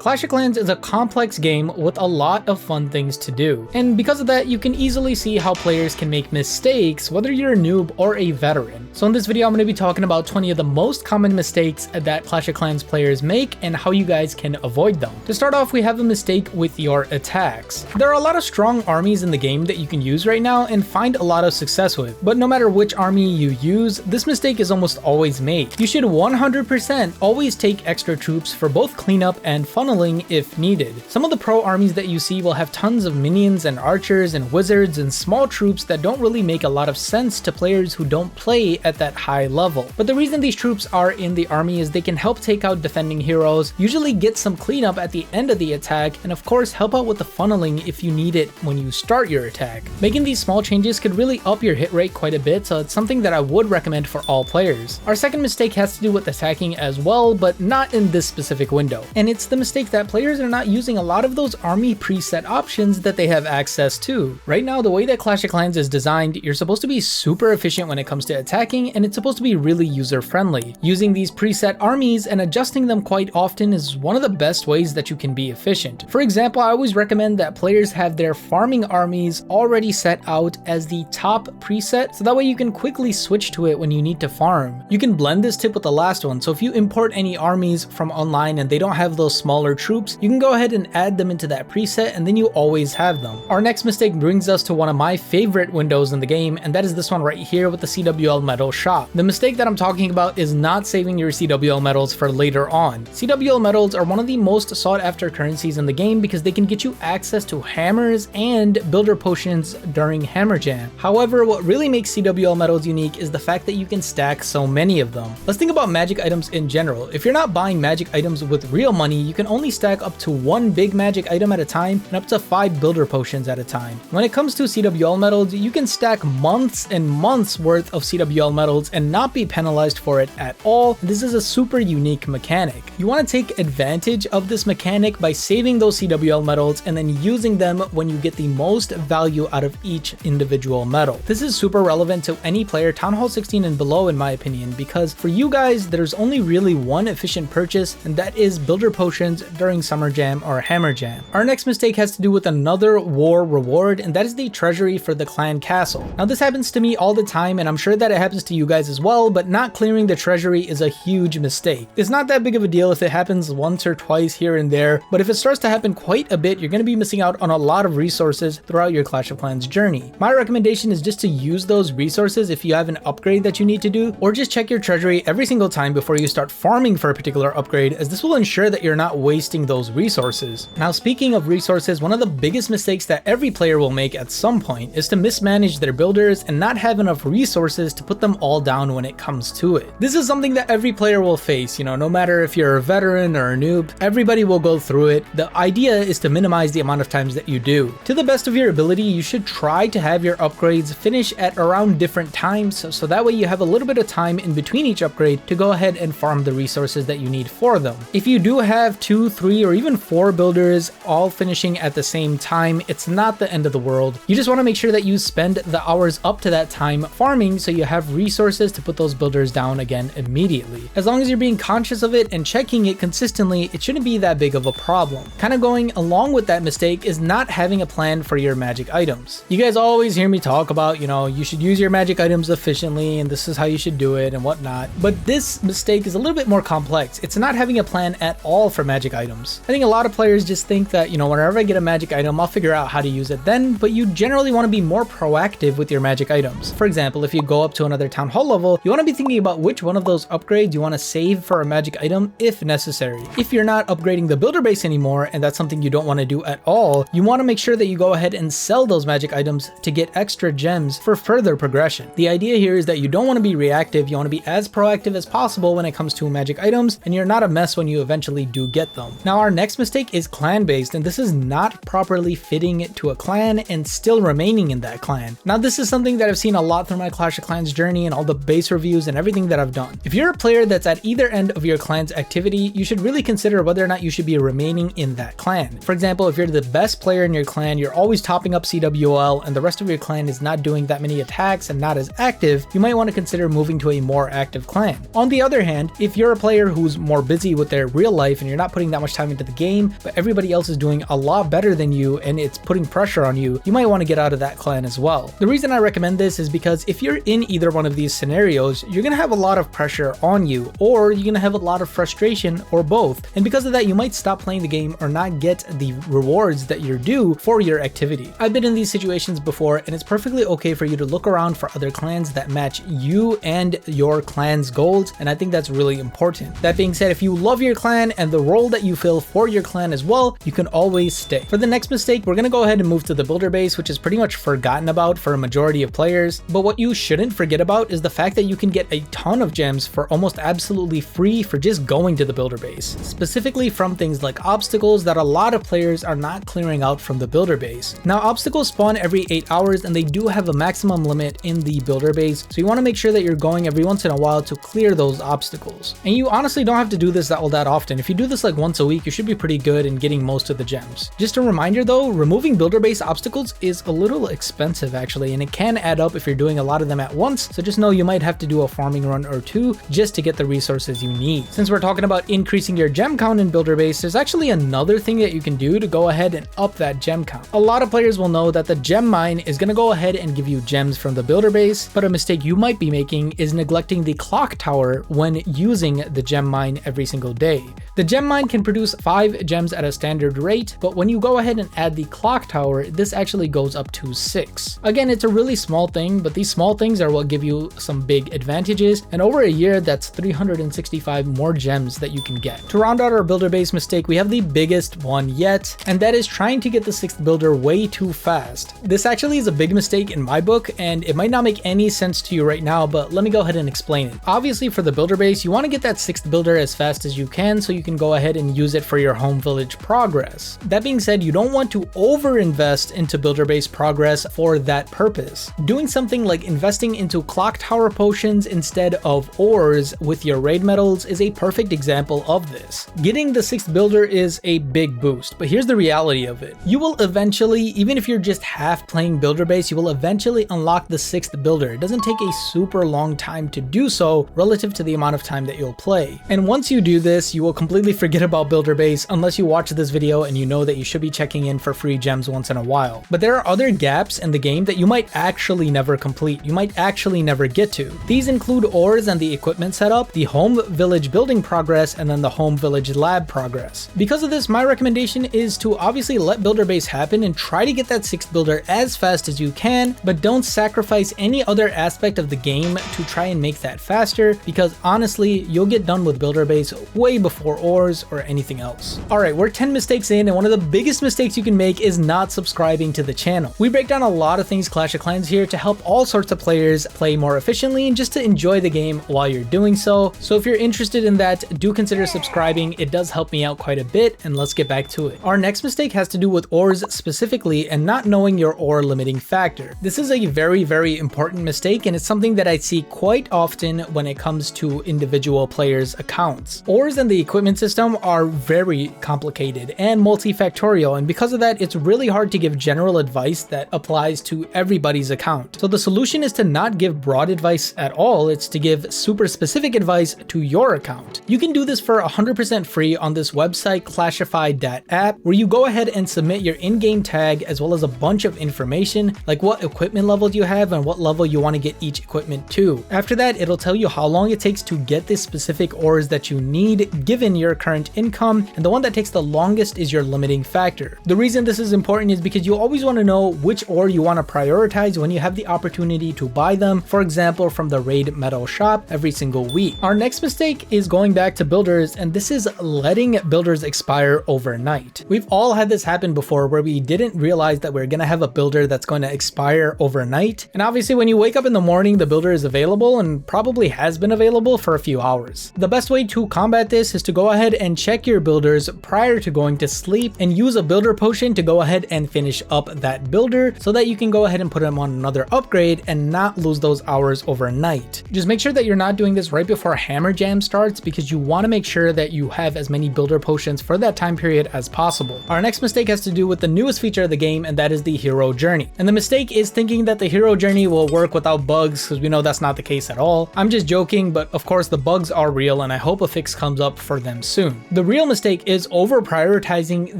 Clash of Clans is a complex game with a lot of fun things to do, and because of that you can easily see how players can make mistakes whether you're a noob or a veteran. So in this video I'm going to be talking about 20 of the most common mistakes that Clash of Clans players make and how you guys can avoid them. To start off, we have a mistake with your attacks. There are a lot of strong armies in the game that you can use right now and find a lot of success with, but no matter which army you use, this mistake is almost always made. You should 100% always take extra troops for both cleanup and funneling if needed. Some of the pro armies that you see will have tons of minions and archers and wizards and small troops that don't really make a lot of sense to players who don't play at that high level. But the reason these troops are in the army is they can help take out defending heroes, usually get some cleanup at the end of the attack, and of course help out with the funneling if you need it when you start your attack. Making these small changes could really up your hit rate quite a bit, so it's something that I would recommend for all players. Our second mistake has to do with attacking as well, but not in this specific window. And it's the mistake that players are not using a lot of those army preset options that they have access to. Right now, the way that Clash of Clans is designed, you're supposed to be super efficient when it comes to attacking, and it's supposed to be really user-friendly. Using these preset armies and adjusting them quite often is one of the best ways that you can be efficient. For example, I always recommend that players have their farming armies already set out as the top preset, so that way you can quickly switch to it when you need to farm. You can blend this tip with the last one, so if you import any armies from online and they don't have those smaller troops, you can go ahead and add them into that preset and then you always have them. Our next mistake brings us to one of my favorite windows in the game, and that is this one right here with the CWL medal shop. The mistake that I'm talking about is not saving your CWL medals for later on. CWL medals are one of the most sought after currencies in the game because they can get you access to hammers and builder potions during Hammer Jam. However, what really makes CWL medals unique is the fact that you can stack so many of them. Let's think about magic items in general. If you're not buying magic items with real money, you can only stack up to one big magic item at a time and up to 5 builder potions at a time. When it comes to CWL medals, you can stack months and months worth of CWL medals and not be penalized for it at all. This is a super unique mechanic. You want to take advantage of this mechanic by saving those CWL medals and then using them when you get the most value out of each individual medal. This is super relevant to any player Town Hall 16 and below in my opinion, because for you guys there's only really one efficient purchase, and that is builder potions during Summer Jam or Hammer Jam. Our next mistake has to do with another war reward, and that is the treasury for the clan castle. Now this happens to me all the time, and I'm sure that it happens to you guys as well, but not clearing the treasury is a huge mistake. It's not that big of a deal if it happens once or twice here and there, but if it starts to happen quite a bit, you're going to be missing out on a lot of resources throughout your Clash of Clans journey. My recommendation is just to use those resources if you have an upgrade that you need to do, or just check your treasury every single time before you start farming for a particular upgrade, as this will ensure that you're not wasting those resources. Now speaking of resources, one of the biggest mistakes that every player will make at some point is to mismanage their builders and not have enough resources to put them all down when it comes to it. This is something that every player will face, no matter if you're a veteran or a noob, everybody will go through it. The idea is to minimize the amount of times that you do. To the best of your ability, you should try to have your upgrades finish at around different times, so that way you have a little bit of time in between each upgrade to go ahead and farm the resources that you need for them. If you do have 2, 3, or even 4 builders all finishing at the same time, it's not the end of the world. You just want to make sure that you spend the hours up to that time farming so you have resources to put those builders down again immediately. As long as you're being conscious of it and checking it consistently, it shouldn't be that big of a problem. Kind of going along with that mistake is not having a plan for your magic items. You guys always hear me talk about, you should use your magic items efficiently and this is how you should do it and whatnot, but this mistake is a little bit more complex. It's not having a plan at all for magic items. I think a lot of players just think that, whenever I get a magic item, I'll figure out how to use it then, but you generally want to be more proactive with your magic items. For example, if you go up to another Town Hall level, you want to be thinking about which one of those upgrades you want to save for a magic item if necessary. If you're not upgrading the builder base anymore, and that's something you don't want to do at all, you want to make sure that you go ahead and sell those magic items to get extra gems for further progression. The idea here is that you don't want to be reactive, you want to be as proactive as possible when it comes to magic items, and you're not a mess when you eventually do get them. Now our next mistake is clan based, and this is not properly fitting to a clan and still remaining in that clan. Now this is something that I've seen a lot through my Clash of Clans journey and all the base reviews and everything that I've done. If you're a player that's at either end of your clan's activity, you should really consider whether or not you should be remaining in that clan. For example, if you're the best player in your clan, you're always topping up CWL, and the rest of your clan is not doing that many attacks and not as active, you might want to consider moving to a more active clan. On the other hand, if you're a player who's more busy with their real life and you're not putting that much time into the game, but everybody else is doing a lot better than you and it's putting pressure on you, you might want to get out of that clan as well. The reason I recommend this is because if you're in either one of these scenarios, you're gonna have a lot of pressure on you, or you're gonna have a lot of frustration, or both. And because of that, you might stop playing the game or not get the rewards that you're due for your activity. I've been in these situations before, and it's perfectly okay for you to look around for other clans that match you and your clan's goals, and I think that's really important. That being said, if you love your clan and the role that you fill for your clan as well, you can always stay. For the next mistake, we're gonna go ahead and move to the builder base, which is pretty much forgotten about for a majority of players. But what you shouldn't forget about is the fact that you can get a ton of gems for almost absolutely free for just going to the builder base, specifically from things like obstacles that a lot of players are not clearing out from the builder base. Now, obstacles spawn every 8 hours and they do have a maximum limit in the builder base, so you want to make sure that you're going every once in a while to clear those obstacles. And you honestly don't have to do this all that often. If you do this like once a week, you should be pretty good in getting most of the gems. Just a reminder though, removing builder base obstacles is a little expensive actually, and it can add up if you're doing a lot of them at once, so just know you might have to do a farming run or two just to get the resources you need. Since we're talking about increasing your gem count in builder base, there's actually another thing that you can do to go ahead and up that gem count. A lot of players will know that the gem mine is going to go ahead and give you gems from the builder base, but a mistake you might be making is neglecting the clock tower when using the gem mine every single day. The gem mine can produce 5 gems at a standard rate, but when you go ahead and add the clock tower, this actually goes up to 6. Again, it's a really small thing, but these small things are what give you some big advantages, and over a year, that's 365 more gems that you can get. To round out our builder base mistake, we have the biggest one yet, and that is trying to get the 6th builder way too fast. This actually is a big mistake in my book, and it might not make any sense to you right now, but let me go ahead and explain it. Obviously, for the builder base, you want to get that 6th builder as fast as you can so you can go ahead and use it for your home village progress. That being said, you don't want to over-invest into builder base progress for that purpose. Doing something like investing into clock tower potions instead of ores with your raid medals is a perfect example of this. Getting the 6th builder is a big boost, but here's the reality of it. You will eventually, even if you're just half playing builder base, you will eventually unlock the 6th builder. It doesn't take a super long time to do so relative to the amount of time that you'll play. And once you do this, you will completely forget about builder base unless you watch this video and you know that you should be checking in for free gems once in a while. But there are other gaps in the game that you might actually never complete. You might actually never get to. These include ores and the equipment setup, the home village building progress, and then the home village lab progress. Because of this, my recommendation is to obviously let builder base happen and try to get that 6th builder as fast as you can, but don't sacrifice any other aspect of the game to try and make that faster, because honestly, you'll get done with builder base way before ores or anything else. Alright, we're 10 mistakes in, and one of the biggest mistakes you can make is not subscribing to the channel. We break down a lot of things Clash of Clans here to help all sorts of players play more efficiently and just to enjoy the game while you're doing so. So if you're interested in that, do consider subscribing. It does help me out quite a bit, and let's get back to it. Our next mistake has to do with ores specifically and not knowing your ore limiting factor. This is a very, very important mistake, and it's something that I see quite often when it comes to individual players' accounts. Ores and the equipment system are very complicated and multifactorial, and because of that, it's really hard to give general advice that applies to everybody's account. So the solution is to not give broad advice at all, it's to give super specific advice to your account. You can do this for 100% free on this website clashify.app, where you go ahead and submit your in-game tag as well as a bunch of information like what equipment level you have and what level you want to get each equipment to. After that, it'll tell you how long it takes to get the specific ores that you need given your current income, and the one that takes the longest is your limiting factor. The reason this is important is because you always want to know which ore you want to prioritize when you have the opportunity to buy them, for example from the raid metal shop every single week. Our next mistake is going back to builders, and this is letting builders expire overnight. We've all had this happen before where we didn't realize that we're gonna have a builder that's going to expire overnight, and obviously when you wake up in the morning, the builder is available and probably has been available for a few hours. The best way to combat this is to go ahead and check your builders prior to going to sleep and use a builder potion to go ahead and finish up that builder so that you can go ahead and put them on another upgrade and not lose those hours overnight. Just make sure that you're not doing this right before Hammer Jam starts, because you want to make sure that you have as many builder potions for that time period as possible. Our next mistake has to do with the newest feature of the game, and that is the hero journey. And the mistake is thinking that the hero journey will work without bugs, because we know that's not the case at all. I'm just joking, but of course the bugs are real, and I hope a fix comes up for them soon. The The real mistake is over prioritizing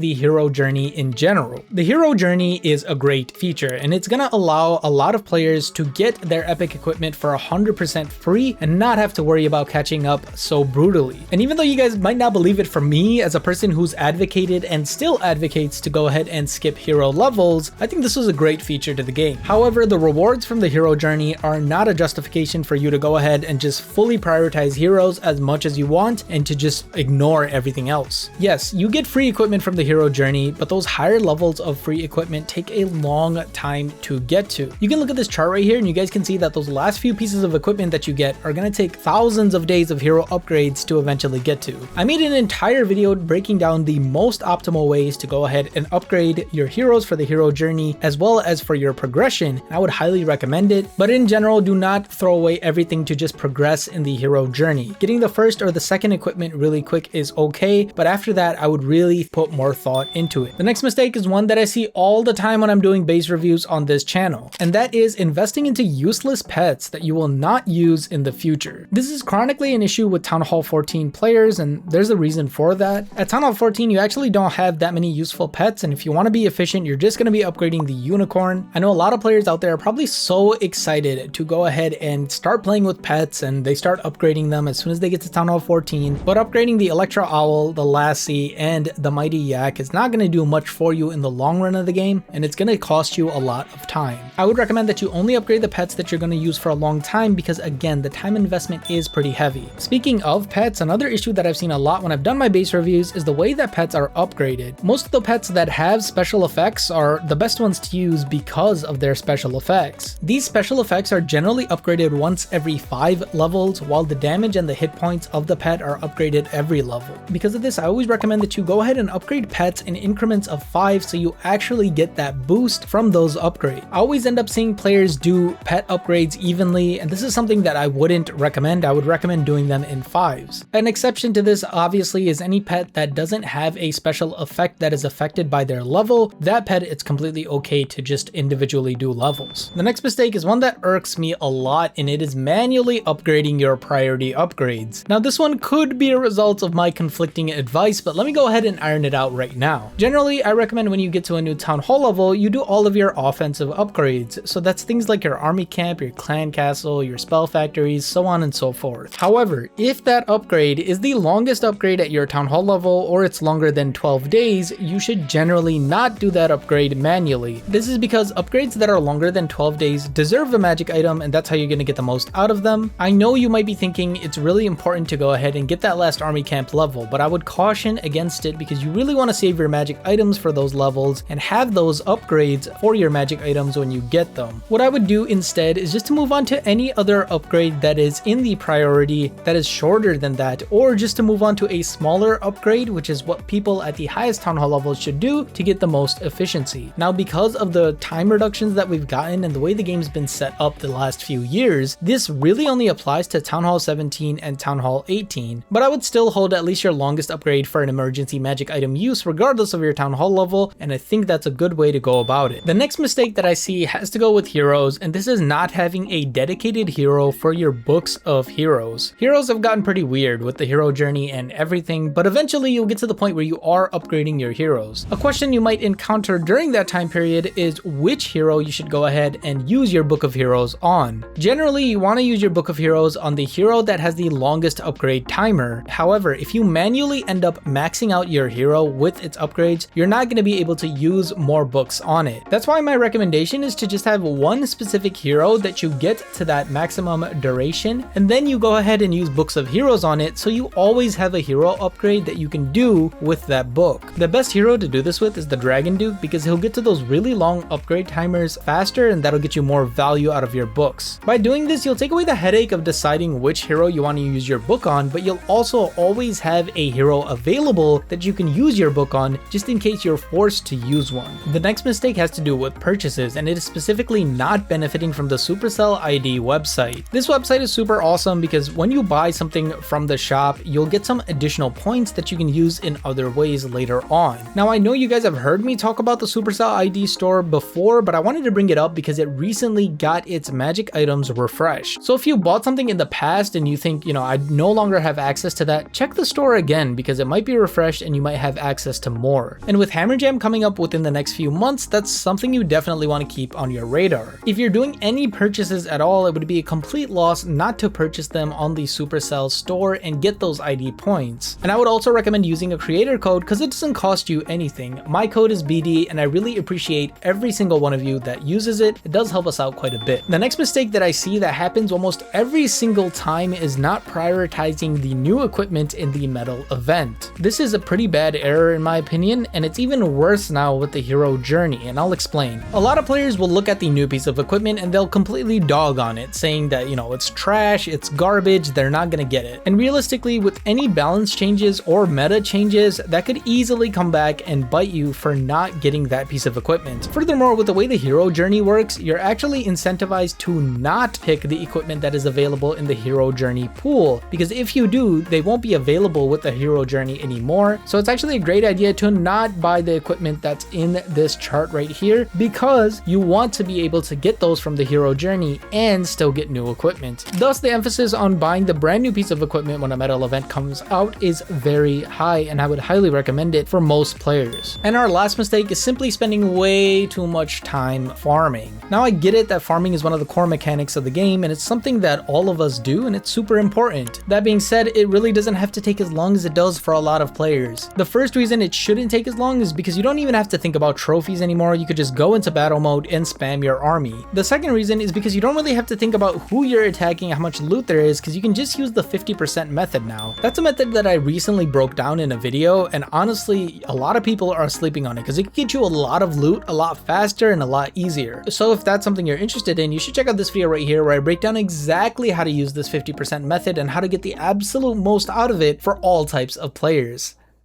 the hero journey in general. The hero journey is a great feature, and it's gonna allow a lot of players to get their epic equipment for 100% free and not have to worry about catching up so brutally. And even though you guys might not believe it, for me, as a person who's advocated and still advocates to go ahead and skip hero levels, I think this was a great feature to the game. However, the rewards from the hero journey are not a justification for you to go ahead and just fully prioritize heroes as much as you want and to just ignore everything else. Yes, you get free equipment from the hero journey, but those higher levels of free equipment take a long time to get to. You can look at this chart right here and you guys can see that those last few pieces of equipment that you get are going to take thousands of days of hero upgrades to eventually get to. I made an entire video breaking down the most optimal ways to go ahead and upgrade your heroes for the hero journey as well as for your progression. I would highly recommend it, but in general, do not throw away everything to just progress in the hero journey. Getting the first or the second equipment really quick is okay, but after that, I would really put more thought into it. The next mistake is one that I see all the time when I'm doing base reviews on this channel, and that is investing into useless pets that you will not use in the future. This is chronically an issue with Town Hall 14 players, and there's a reason for that. At Town Hall 14, you actually don't have that many useful pets, and if you want to be efficient, you're just going to be upgrading the unicorn. I know a lot of players out there are probably so excited to go ahead and start playing with pets, and they start upgrading them as soon as they get to Town Hall 14, but upgrading the Electro Owl, the Lassie, and the Mighty Yak is not going to do much for you in the long run of the game, and it's going to cost you a lot of time. I would recommend that you only upgrade the pets that you're going to use for a long time because, again, the time investment is pretty heavy. Speaking of pets, another issue that I've seen a lot when I've done my base reviews is the way that pets are upgraded. Most of the pets that have special effects are the best ones to use because of their special effects. These special effects are generally upgraded once every 5 levels, while the damage and the hit points of the pet are upgraded every level. Because of this, I always recommend that you go ahead and upgrade pets in increments of 5 so you actually get that boost from those upgrades. I always end up seeing players do pet upgrades evenly, and this is something that I wouldn't recommend. I would recommend doing them in 5s. An exception to this obviously is any pet that doesn't have a special effect that is affected by their level. That pet, it's completely okay to just individually do levels. The next mistake is one that irks me a lot, and it is manually upgrading your priority upgrades. Now this one could be a result of my conflicting advice, but let me go ahead and iron it out right now. Generally, I recommend when you get to a new town hall level, you do all of your offensive upgrades. So that's things like your army camp, your clan castle, your spell factories, so on and so forth. However, if that upgrade is the longest upgrade at your town hall level, or it's longer than 12 days, you should generally not do that upgrade manually. This is because upgrades that are longer than 12 days deserve a magic item, and that's how you're going to get the most out of them. I know you might be thinking it's really important to go ahead and get that last army camp level, but I would caution against it because you really want to save your magic items for those levels and have those upgrades for your magic items when you get them. What I would do instead is just to move on to any other upgrade that is in the priority that is shorter than that, or just to move on to a smaller upgrade, which is what people at the highest town hall levels should do to get the most efficiency. Now, because of the time reductions that we've gotten and the way the game's been set up the last few years, this really only applies to Town Hall 17 and Town Hall 18, but I would still hold at least your longest upgrade for an emergency magic item use regardless of your Town Hall level, and I think that's a good way to go about it. The next mistake that I see has to go with heroes, and this is not having a dedicated hero for your books of heroes. Heroes have gotten pretty weird with the hero journey and everything, but eventually you'll get to the point where you are upgrading your heroes. A question you might encounter during that time period is which hero you should go ahead and use your book of heroes on. Generally, you want to use your book of heroes on the hero that has the longest upgrade timer. However, if you manually end up maxing out your hero with its upgrades, you're not going to be able to use more books on it. That's why my recommendation is to just have one specific hero that you get to that maximum duration, and then you go ahead and use books of heroes on it so you always have a hero upgrade that you can do with that book. The best hero to do this with is the Dragon Duke because he'll get to those really long upgrade timers faster, and that'll get you more value out of your books. By doing this, you'll take away the headache of deciding which hero you want to use your book on, but you'll also always have a hero available that you can use your book on just in case you're forced to use one. The next mistake has to do with purchases, and it is specifically not benefiting from the Supercell ID website. This website is super awesome because when you buy something from the shop, you'll get some additional points that you can use in other ways later on. Now, I know you guys have heard me talk about the Supercell ID store before, but I wanted to bring it up because it recently got its magic items refreshed. So if you bought something in the past and you think, I no longer have access to that, check the store again again because it might be refreshed and you might have access to more. And with Hammer Jam coming up within the next few months, that's something you definitely want to keep on your radar. If you're doing any purchases at all, it would be a complete loss not to purchase them on the Supercell store and get those ID points. And I would also recommend using a creator code because it doesn't cost you anything. My code is BD and I really appreciate every single one of you that uses it. It does help us out quite a bit. The next mistake that I see that happens almost every single time is not prioritizing the new equipment in the medal event. This is a pretty bad error in my opinion, and it's even worse now with the hero journey, and I'll explain. A lot of players will look at the new piece of equipment and they'll completely dog on it, saying that, you know, it's trash, it's garbage, they're not gonna get it. And realistically, with any balance changes or meta changes, that could easily come back and bite you for not getting that piece of equipment. Furthermore, with the way the hero journey works, you're actually incentivized to not pick the equipment that is available in the hero journey pool, because if you do, they won't be available with the hero journey anymore. So it's actually a great idea to not buy the equipment that's in this chart right here, because you want to be able to get those from the hero journey and still get new equipment. Thus, the emphasis on buying the brand new piece of equipment when a medal event comes out is very high, and I would highly recommend it for most players. And our last mistake is simply spending way too much time farming. Now, I get it that farming is one of the core mechanics of the game, and it's something that all of us do, and it's super important. That being said, it really doesn't have to take as long as it does for a lot of players. The first reason it shouldn't take as long is because you don't even have to think about trophies anymore. You could just go into battle mode and spam your army. The second reason is because you don't really have to think about who you're attacking, how much loot there is, because you can just use the 50% method now. That's a method that I recently broke down in a video, and honestly, a lot of people are sleeping on it because it can get you a lot of loot a lot faster and a lot easier. So if that's something you're interested in, you should check out this video right here where I break down exactly how to use this 50% method and how to get the absolute most out of it for all types of players.